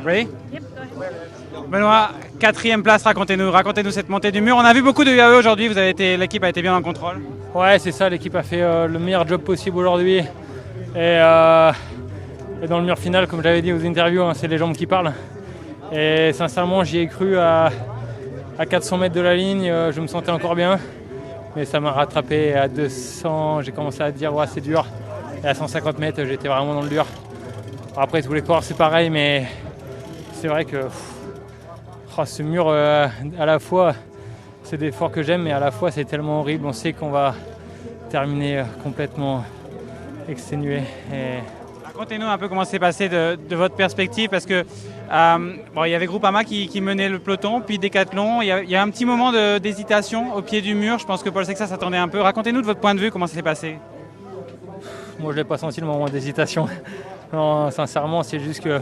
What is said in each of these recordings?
Ready? Benoît, 4e place, racontez-nous cette montée du mur. On a vu beaucoup de UAE aujourd'hui, l'équipe a été bien en contrôle. Ouais, c'est ça, l'équipe a fait le meilleur job possible aujourd'hui. Et dans le mur final, comme j'avais dit aux interviews, c'est les jambes qui parlent. Et sincèrement, j'y ai cru à 400 mètres de la ligne, je me sentais encore bien. Mais ça m'a rattrapé à 200, j'ai commencé à dire ouais, c'est dur. Et à 150 mètres, j'étais vraiment dans le dur. Après, tous les coureurs, c'est pareil, mais c'est vrai que ce mur, à la fois, c'est des efforts que j'aime, mais à la fois, c'est tellement horrible. On sait qu'on va terminer complètement exténué. Racontez-nous un peu comment c'est passé de votre perspective, parce que il y avait Groupama qui menait le peloton, puis Decathlon. Il y a un petit moment d'hésitation au pied du mur. Je pense que Paul Sexas s'attendait un peu. Racontez-nous de votre point de vue comment ça s'est passé. Moi, je n'ai pas senti le moment d'hésitation. Non, sincèrement, c'est juste que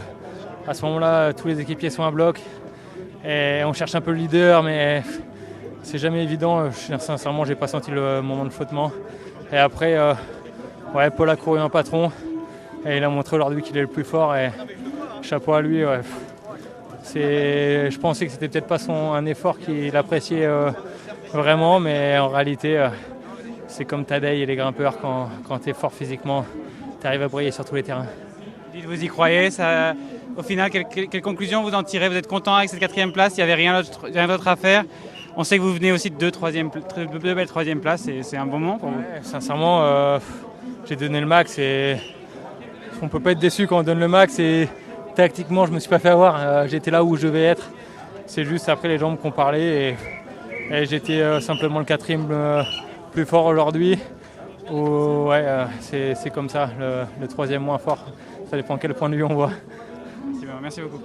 à ce moment-là, tous les équipiers sont à bloc et on cherche un peu le leader, mais c'est jamais évident. Sincèrement, j'ai pas senti le moment de flottement. Et après, Paul a couru un patron et il a montré aujourd'hui qu'il est le plus fort. Et chapeau à lui. Ouais. Je pensais que c'était peut-être pas un effort qu'il appréciait vraiment, mais en réalité, c'est comme Tadej et les grimpeurs, quand tu es fort physiquement, tu arrives à briller sur tous les terrains. Vous y croyez ça, au final, quelle conclusion vous en tirez? Vous êtes content avec cette 4e place? Il n'y avait rien d'autre à faire. On sait que vous venez aussi de deux belles 3e places, et c'est un bon moment pour vous. Ouais, sincèrement, j'ai donné le max et on ne peut pas être déçu quand on donne le max. Et tactiquement, je ne me suis pas fait avoir. J'étais là où je devais être. C'est juste après les jambes qu'on parlait et j'étais simplement le 4e plus fort aujourd'hui. C'est comme ça, le 3e moins fort. Ça dépend quel point de vue on voit. Merci beaucoup.